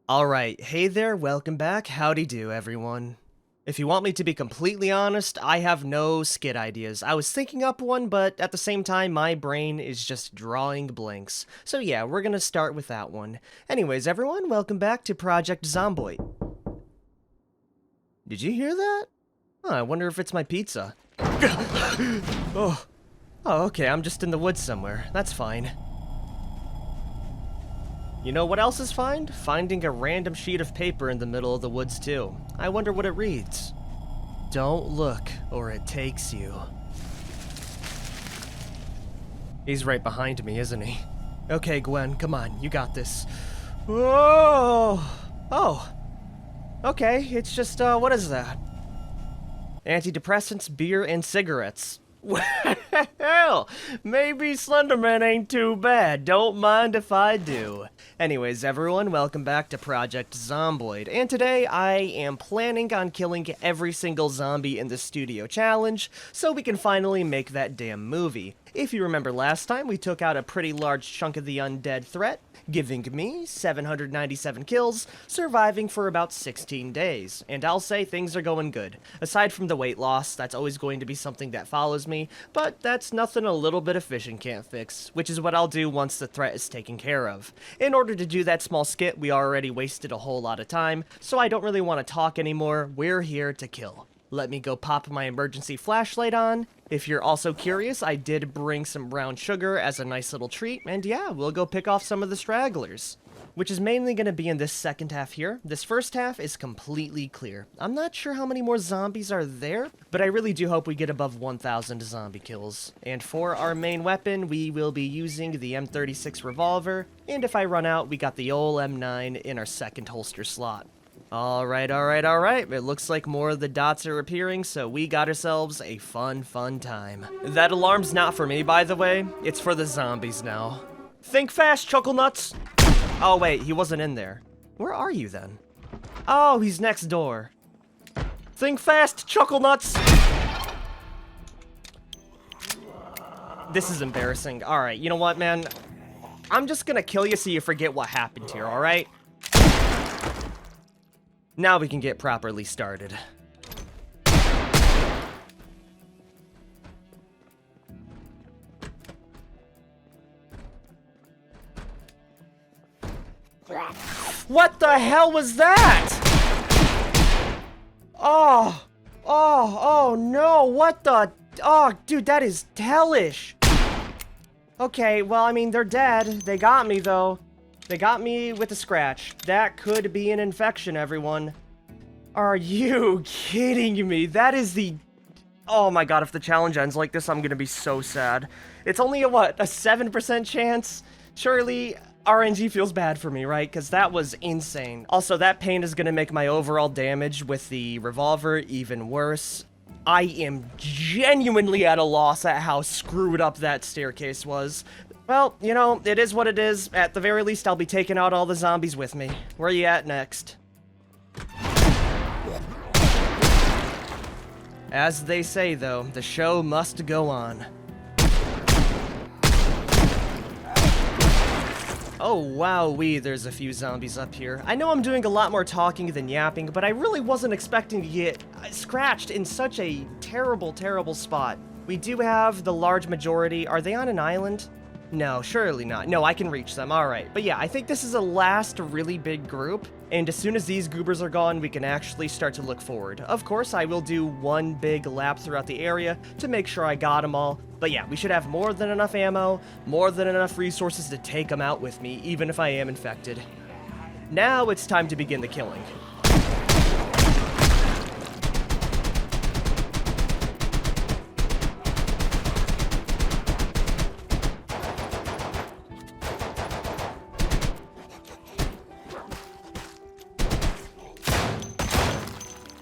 Alright, hey there, welcome back, howdy do everyone. If you want me to be completely honest, I have no skit ideas. I was thinking up one, but at the same time, my brain is just drawing blanks. So yeah, we're gonna start with that one. Anyways, everyone, welcome back to Project Zomboid. Did you hear that? Oh, I wonder if it's my pizza. Oh. Oh, okay, I'm just in the woods somewhere. That's fine. You know what else is fine? Finding a random sheet of paper in the middle of the woods too. I wonder what it reads. Don't look, or it takes you. He's right behind me, isn't he? Okay, Gwen, come on, you got this. Whoa! Oh. Okay, it's just, what is that? Antidepressants, beer, and cigarettes. Well, maybe Slenderman ain't too bad. Don't mind if I do. Anyways, everyone, welcome back to Project Zomboid. And today, I am planning on killing every single zombie in the studio challenge, so we can finally make that damn movie. If you remember last time, we took out a pretty large chunk of the undead threat, giving me 797 kills, surviving for about 16 days. And I'll say things are going good. Aside from the weight loss, that's always going to be something that follows me, but that's nothing a little bit of fishing can't fix, which is what I'll do once the threat is taken care of. In order to do that small skit, we already wasted a whole lot of time, so I don't really want to talk anymore. We're here to kill. Let me go pop my emergency flashlight on. If you're also curious, I did bring some brown sugar as a nice little treat, and yeah, we'll go pick off some of the stragglers. Which is mainly going to be in this second half here. This first half is completely clear. I'm not sure how many more zombies are there, but I really do hope we get above 1,000 zombie kills. And for our main weapon, we will be using the M36 revolver, and if I run out, we got the old M9 in our second holster slot. Alright, it looks like more of the dots are appearing, so we got ourselves a fun time. That alarm's not for me, by the way. It's for the zombies now. Think fast, Chuckle Nuts! Oh wait, he wasn't in there. Where are you then? Oh, he's next door. Think fast, Chuckle Nuts! This is embarrassing. Alright, you know what, man? I'm just gonna kill you so you forget what happened here, alright? Now we can get properly started. What the hell was that? Oh no, what the? Oh, dude, that is hellish. Okay, well, I mean, they're dead. They got me, though. They got me with a scratch. That could be an infection, everyone. Are you kidding me? That is the... Oh my god, if the challenge ends like this, I'm gonna be so sad. It's only a, what, a 7% chance? Surely RNG feels bad for me, right? Because that was insane. Also, that paint is gonna make my overall damage with the revolver even worse. I am genuinely at a loss at how screwed up that staircase was. Well, you know, it is what it is. At the very least, I'll be taking out all the zombies with me. Where are you at next? As they say, though, the show must go on. Oh, wowee, there's a few zombies up here. I know I'm doing a lot more talking than yapping, but I really wasn't expecting to get scratched in such a terrible spot. We do have the large majority. Are they on an island? No, surely not. No, I can reach them. Alright. But yeah, I think this is a last really big group. And as soon as these goobers are gone, we can actually start to look forward. Of course, I will do one big lap throughout the area to make sure I got them all. But yeah, we should have more than enough ammo, more than enough resources to take them out with me, even if I am infected. Now it's time to begin the killing.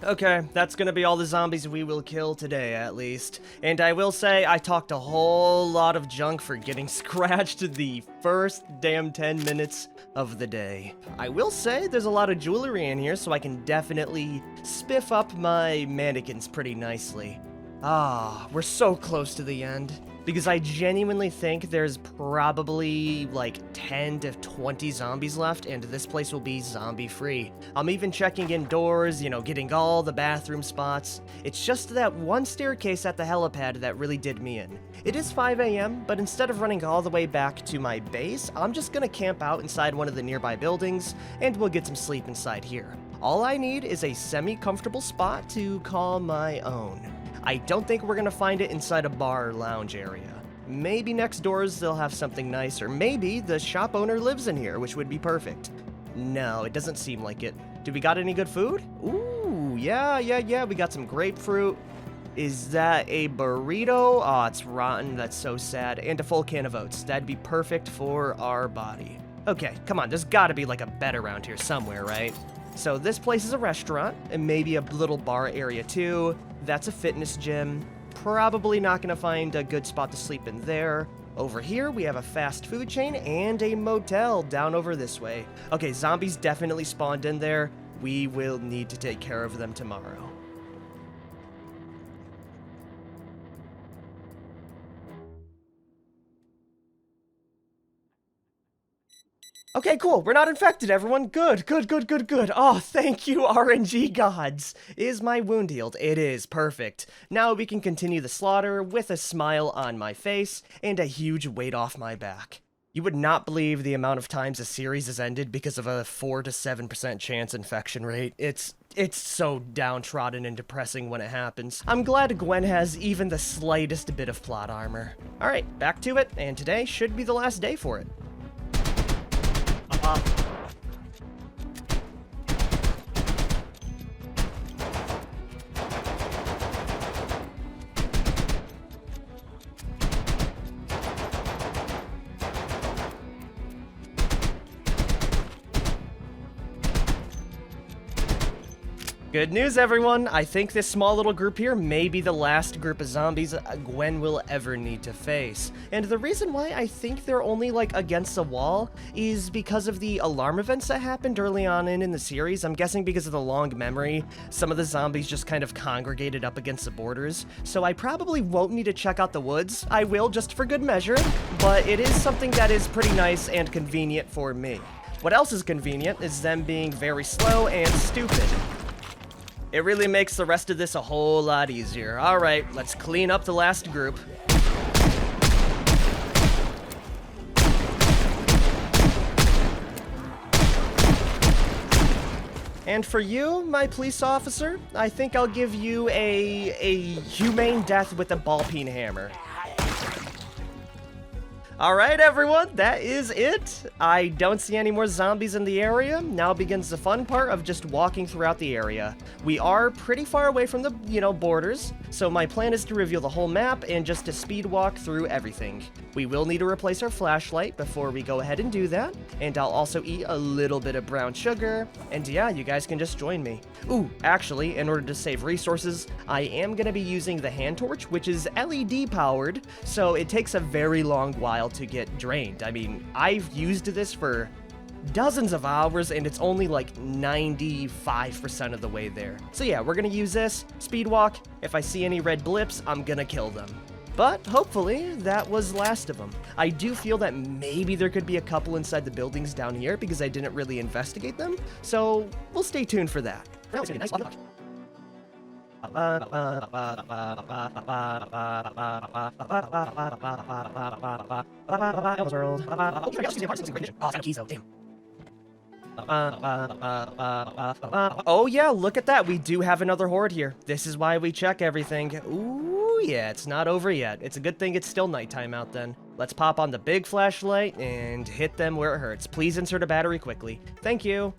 Okay, that's gonna be all the zombies we will kill today, at least. And I will say, I talked a whole lot of junk for getting scratched the first damn 10 minutes of the day. I will say, there's a lot of jewelry in here, so I can definitely spiff up my mannequins pretty nicely. Ah, we're so close to the end. Because I genuinely think there's probably like 10 to 20 zombies left, and this place will be zombie-free. I'm even checking indoors, getting all the bathroom spots. It's just that one staircase at the helipad that really did me in. It is 5 a.m., but instead of running all the way back to my base, I'm just gonna camp out inside one of the nearby buildings, and we'll get some sleep inside here. All I need is a semi-comfortable spot to call my own. I don't think we're gonna find it inside a bar or lounge area. Maybe next doors they'll have something nice, or maybe the shop owner lives in here, which would be perfect. No, it doesn't seem like it. Do we got any good food? Ooh, yeah, we got some grapefruit. Is that a burrito? Oh, it's rotten, that's so sad. And a full can of oats. That'd be perfect for our body. Okay, come on, there's gotta be like a bed around here somewhere, right? So this place is a restaurant, and maybe a little bar area too. That's a fitness gym. Probably not gonna find a good spot to sleep in there. Over here, we have a fast food chain and a motel down over this way. Okay, zombies definitely spawned in there. We will need to take care of them tomorrow. Okay, cool. We're not infected, everyone. Good. Oh, thank you, RNG gods. Is my wound healed? It is. Perfect. Now we can continue the slaughter with a smile on my face and a huge weight off my back. You would not believe the amount of times a series has ended because of a 4 to 7% chance infection rate. It's so downtrodden and depressing when it happens. I'm glad Gwen has even the slightest bit of plot armor. Alright, back to it, and today should be the last day for it. Good news, everyone! I think this small little group here may be the last group of zombies Gwen will ever need to face. And the reason why I think they're only, against the wall is because of the alarm events that happened early on in the series. I'm guessing because of the long memory, some of the zombies just kind of congregated up against the borders. So I probably won't need to check out the woods. I will, just for good measure, but it is something that is pretty nice and convenient for me. What else is convenient is them being very slow and stupid. It really makes the rest of this a whole lot easier. Alright, let's clean up the last group. And for you, my police officer, I think I'll give you a humane death with a ball-peen hammer. Alright everyone, that is it. I don't see any more zombies in the area. Now begins the fun part of just walking throughout the area. We are pretty far away from the, borders, so my plan is to reveal the whole map and just to speed walk through everything. We will need to replace our flashlight before we go ahead and do that, and I'll also eat a little bit of brown sugar, and yeah, you guys can just join me. Ooh, actually, in order to save resources, I am going to be using the hand torch, which is LED powered, so it takes a very long while to get drained. I mean, I've used this for dozens of hours and it's only 95% of the way there. So yeah, we're gonna use this, speed walk. If I see any red blips, I'm gonna kill them. But hopefully that was last of them. I do feel that maybe there could be a couple inside the buildings down here because I didn't really investigate them. So we'll stay tuned for that. It's gonna be nice. Oh yeah, look at that. We do have another horde here. This is why we check everything. Ooh, yeah, it's not over yet. It's a good thing it's still nighttime out then. Let's pop on the big flashlight and hit them where it hurts. Please insert a battery quickly. Thank you.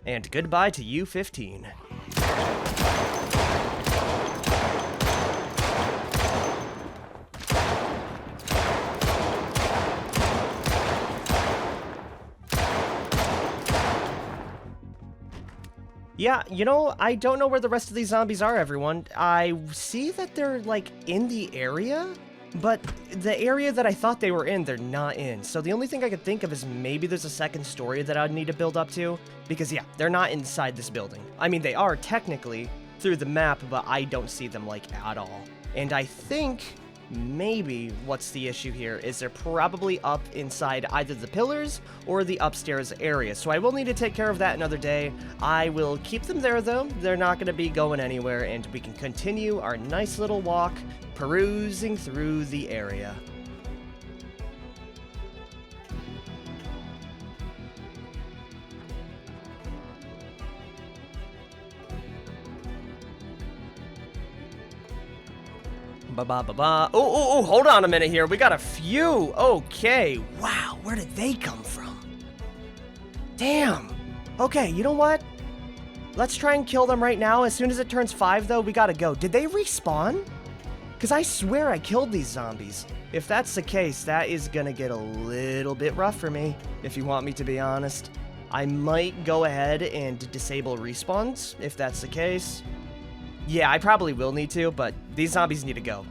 And goodbye to U-15. Yeah, I don't know where the rest of these zombies are, everyone. I see that they're, in the area, but the area that I thought they were in, they're not in. So the only thing I could think of is maybe there's a second story that I'd need to build up to, because, yeah, they're not inside this building. I mean, they are technically, through the map, but I don't see them, like, at all. And I think maybe what's the issue here is they're probably up inside either the pillars or the upstairs area. So I will need to take care of that another day. I will keep them there, though. They're not going to be going anywhere, and we can continue our nice little walk, perusing through the area. Oh, hold on a minute here. We got a few. Okay. Wow, where did they come from? Damn. Okay, you know what? Let's try and kill them right now. As soon as it turns 5, though, we gotta go. Did they respawn? Because I swear I killed these zombies. If that's the case, that is gonna get a little bit rough for me, if you want me to be honest. I might go ahead and disable respawns, if that's the case. Yeah, I probably will need to, but these zombies need to go.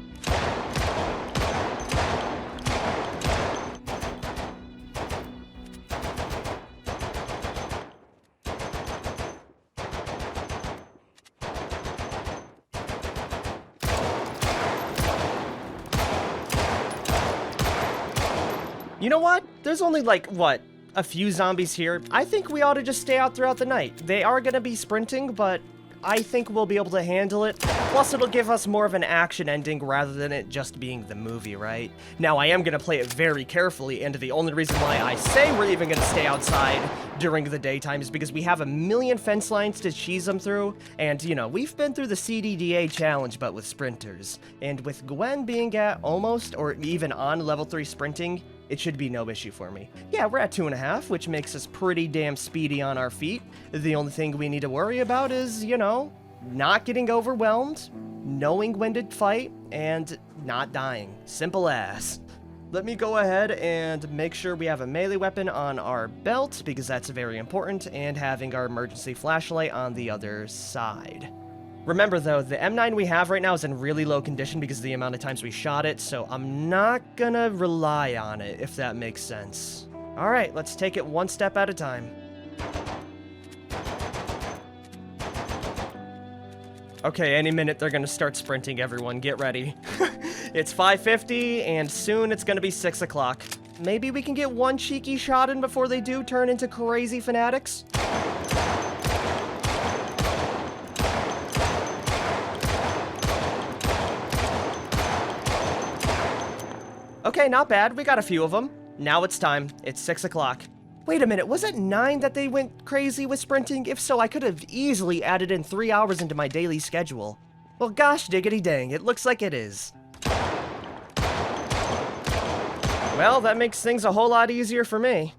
You know what? There's only like, what, a few zombies here. I think we ought to just stay out throughout the night. They are gonna be sprinting, but I think we'll be able to handle it. Plus, it'll give us more of an action ending rather than it just being the movie, right? Now, I am going to play it very carefully, and the only reason why I say we're even going to stay outside during the daytime is because we have a million fence lines to cheese them through, and, you know, we've been through the CDDA challenge, but with sprinters. And with Gwen being at almost, or even on level 3 sprinting, it should be no issue for me. Yeah, we're at 2.5, which makes us pretty damn speedy on our feet. The only thing we need to worry about is, you know, not getting overwhelmed, knowing when to fight, and not dying. Simple as. Let me go ahead and make sure we have a melee weapon on our belt, because that's very important, and having our emergency flashlight on the other side. Remember, though, the M9 we have right now is in really low condition because of the amount of times we shot it, so I'm not gonna rely on it, if that makes sense. Alright, let's take it one step at a time. Okay, any minute they're gonna start sprinting, everyone. Get ready. It's 5:50, and soon it's gonna be 6 o'clock. Maybe we can get one cheeky shot in before they do turn into crazy fanatics? Okay, not bad. We got a few of them. Now it's time. It's 6 o'clock. Wait a minute, was it 9 that they went crazy with sprinting? If so, I could have easily added in 3 hours into my daily schedule. Well, gosh diggity dang, it looks like it is. Well, that makes things a whole lot easier for me.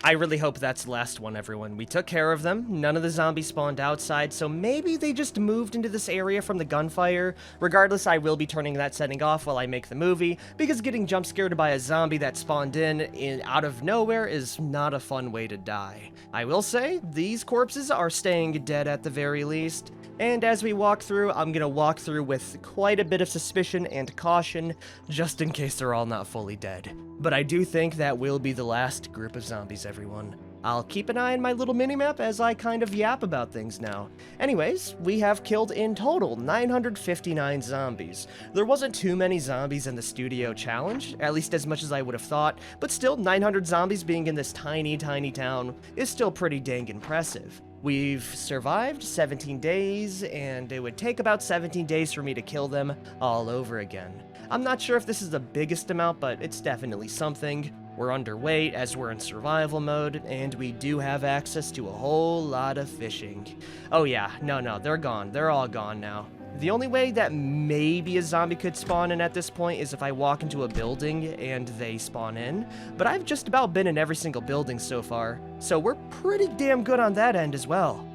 I really hope that's the last one, everyone. We took care of them. None of the zombies spawned outside, so maybe they just moved into this area from the gunfire. Regardless, I will be turning that setting off while I make the movie, because getting jump scared by a zombie that spawned in out of nowhere is not a fun way to die. I will say, these corpses are staying dead at the very least. And as we walk through, I'm gonna walk through with quite a bit of suspicion and caution, just in case they're all not fully dead. But I do think that will be the last group of zombies, everyone. I'll keep an eye on my little minimap as I kind of yap about things now. Anyways, we have killed in total 959 zombies. There wasn't too many zombies in the studio challenge, at least as much as I would have thought, but still 900 zombies being in this tiny town is still pretty dang impressive. We've survived 17 days, and it would take about 17 days for me to kill them all over again. I'm not sure if this is the biggest amount, but it's definitely something. We're underweight as we're in survival mode, and we do have access to a whole lot of fishing. Oh yeah, no, they're gone. They're all gone now. The only way that maybe a zombie could spawn in at this point is if I walk into a building and they spawn in, but I've just about been in every single building so far, so we're pretty damn good on that end as well.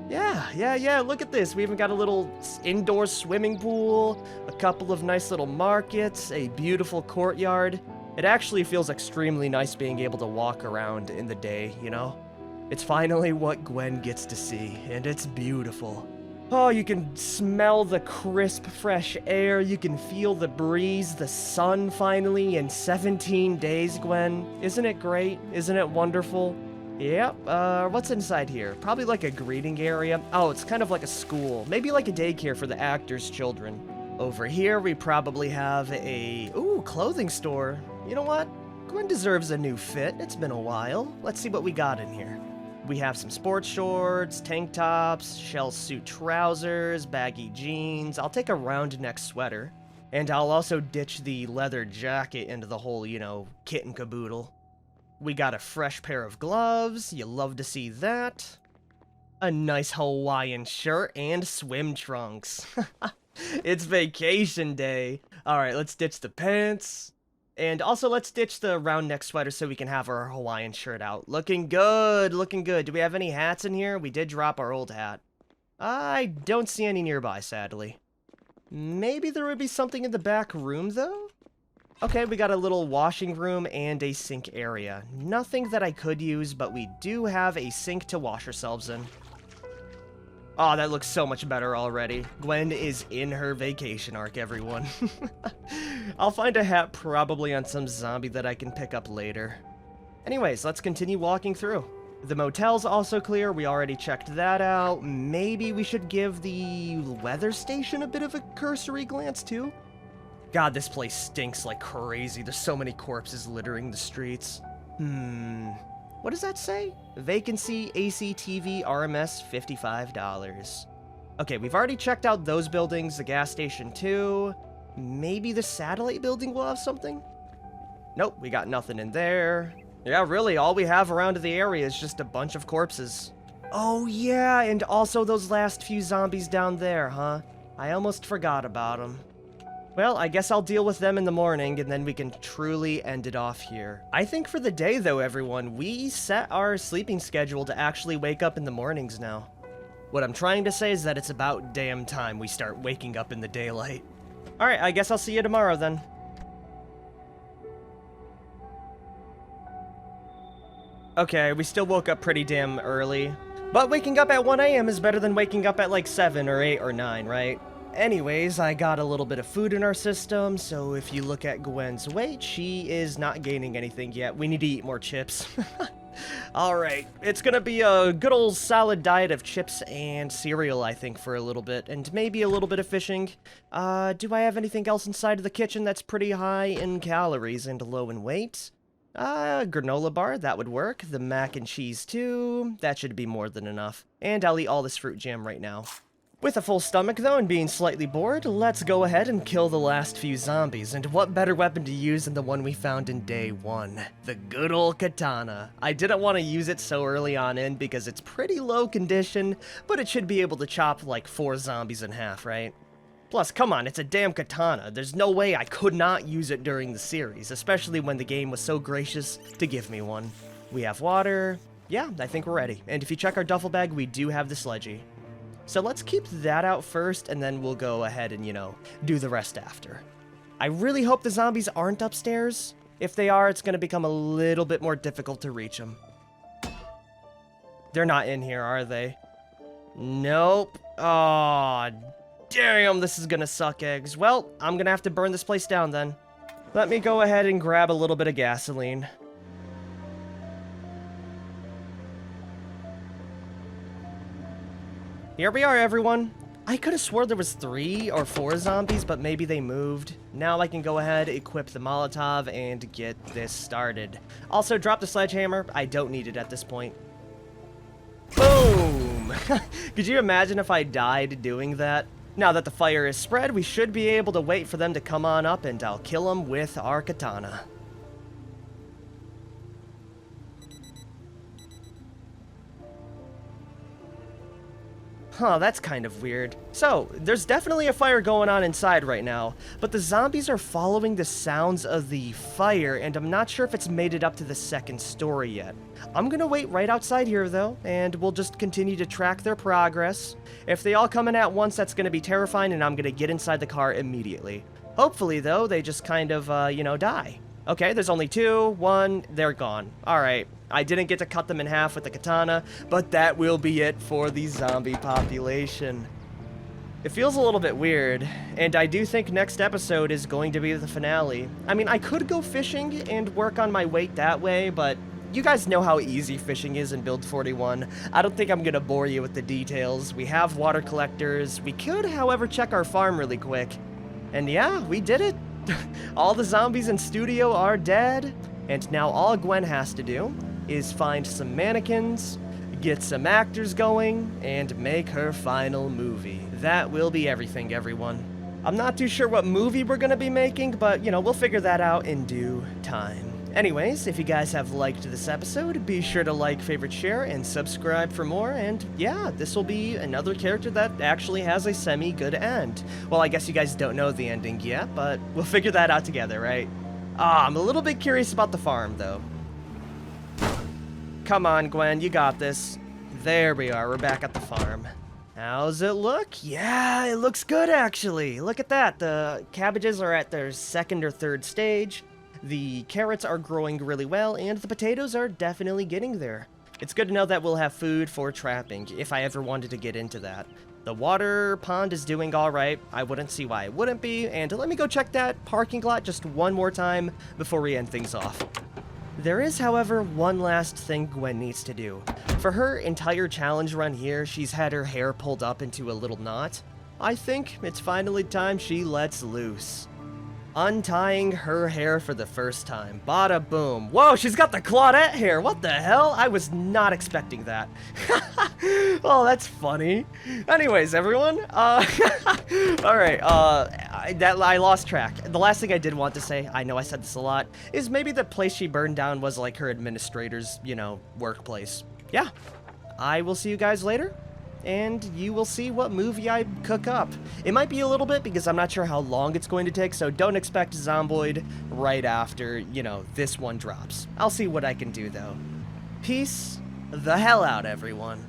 Yeah, look at this. We even got a little indoor swimming pool, a couple of nice little markets, a beautiful courtyard. It actually feels extremely nice being able to walk around in the day, you know? It's finally what Gwen gets to see, and it's beautiful. Oh, you can smell the crisp, fresh air. You can feel the breeze, the sun finally in 17 days, Gwen. Isn't it great? Isn't it wonderful? Yep, what's inside here? Probably like a greeting area. Oh, it's kind of like a school. Maybe like a daycare for the actors' children. Over here, we probably have a, clothing store. You know what? Gwen deserves a new fit. It's been a while. Let's see what we got in here. We have some sports shorts, tank tops, shell suit trousers, baggy jeans. I'll take a round neck sweater. And I'll also ditch the leather jacket into the whole, kit and caboodle. We got a fresh pair of gloves. You love to see that. A nice Hawaiian shirt and swim trunks. It's vacation day. Alright, let's ditch the pants. And also, let's ditch the round neck sweater so we can have our Hawaiian shirt out. Looking good, looking good. Do we have any hats in here? We did drop our old hat. I don't see any nearby, sadly. Maybe there would be something in the back room, though? Okay, we got a little washing room and a sink area. Nothing that I could use, but we do have a sink to wash ourselves in. Oh, that looks so much better already. Gwen is in her vacation arc, everyone. I'll find a hat probably on some zombie that I can pick up later. Anyways, let's continue walking through. The motel's also clear. We already checked that out. Maybe we should give the weather station a bit of a cursory glance, too. God, this place stinks like crazy. There's so many corpses littering the streets. What does that say? Vacancy, AC, TV, RMS, $55. Okay, we've already checked out those buildings, the gas station too. Maybe the satellite building will have something? Nope, we got nothing in there. Yeah, really, all we have around the area is just a bunch of corpses. Oh yeah, and also those last few zombies down there, huh? I almost forgot about them. Well, I guess I'll deal with them in the morning, and then we can truly end it off here. I think for the day, though, everyone, we set our sleeping schedule to actually wake up in the mornings now. What I'm trying to say is that it's about damn time we start waking up in the daylight. Alright, I guess I'll see you tomorrow, then. Okay, we still woke up pretty damn early. But waking up at 1 a.m. is better than waking up at like 7 or 8 or 9, right? Anyways, I got a little bit of food in our system, so if you look at Gwen's weight, she is not gaining anything yet. We need to eat more chips. Alright, it's gonna be a good old solid diet of chips and cereal, I think, for a little bit, and maybe a little bit of fishing. Do I have anything else inside of the kitchen that's pretty high in calories and low in weight? Granola bar, that would work. The mac and cheese, too. That should be more than enough. And I'll eat all this fruit jam right now. With a full stomach, though, and being slightly bored, let's go ahead and kill the last few zombies, and what better weapon to use than the one we found in day 1, the good old katana. I didn't want to use it so early on in because it's pretty low condition, but it should be able to chop like 4 zombies in half, right? Plus, come on, it's a damn katana. There's no way I could not use it during the series, especially when the game was so gracious to give me one. We have water. Yeah, I think we're ready. And if you check our duffel bag, we do have the sledgy. So let's keep that out first, and then we'll go ahead and, do the rest after. I really hope the zombies aren't upstairs. If they are, it's going to become a little bit more difficult to reach them. They're not in here, are they? Nope. Aw, damn, this is going to suck eggs. Well, I'm going to have to burn this place down then. Let me go ahead and grab a little bit of gasoline. Here we are, everyone. I could have swore there was 3 or 4 zombies, but maybe they moved. Now I can go ahead, equip the Molotov, and get this started. Also, drop the sledgehammer. I don't need it at this point. Boom! Could you imagine if I died doing that? Now that the fire is spread, we should be able to wait for them to come on up, and I'll kill them with our katana. Huh, that's kind of weird. So, there's definitely a fire going on inside right now, but the zombies are following the sounds of the fire, and I'm not sure if it's made it up to the 2nd story yet. I'm gonna wait right outside here, though, and we'll just continue to track their progress. If they all come in at once, that's gonna be terrifying, and I'm gonna get inside the car immediately. Hopefully, though, they just kind of, die. Okay, there's only 2, 1, they're gone. Alright. I didn't get to cut them in half with the katana, but that will be it for the zombie population. It feels a little bit weird, and I do think next episode is going to be the finale. I mean, I could go fishing and work on my weight that way, but you guys know how easy fishing is in Build 41. I don't think I'm gonna bore you with the details. We have water collectors. We could, however, check our farm really quick. And yeah, we did it. All the zombies in studio are dead, and now all Gwen has to do is find some mannequins, get some actors going, and make her final movie. That will be everything, everyone. I'm not too sure what movie we're gonna be making, but, you know, we'll figure that out in due time. Anyways, if you guys have liked this episode, be sure to like, favorite, share, and subscribe for more, and yeah, this will be another character that actually has a semi-good end. Well, I guess you guys don't know the ending yet, but we'll figure that out together, right? I'm a little bit curious about the farm, though. Come on, Gwen, you got this. There we are, we're back at the farm. How's it look? Yeah, it looks good, actually. Look at that. The cabbages are at their second or third stage. The carrots are growing really well, and the potatoes are definitely getting there. It's good to know that we'll have food for trapping, if I ever wanted to get into that. The water pond is doing alright. I wouldn't see why it wouldn't be, and let me go check that parking lot just one more time before we end things off. There is, however, one last thing Gwen needs to do. For her entire challenge run here, she's had her hair pulled up into a little knot. I think it's finally time she lets loose. Untying her hair for the first time. Bada boom. Whoa, she's got the Claudette hair. What the hell? I was not expecting that. Oh, that's funny. Anyways, everyone. Alright, I lost track. The last thing I did want to say, I know I said this a lot, is maybe the place she burned down was like her administrator's, you know, workplace. Yeah. I will see you guys later, and you will see what movie I cook up. It might be a little bit because I'm not sure how long it's going to take, so don't expect Zomboid right after, you know, this one drops. I'll see what I can do, though. Peace the hell out, everyone.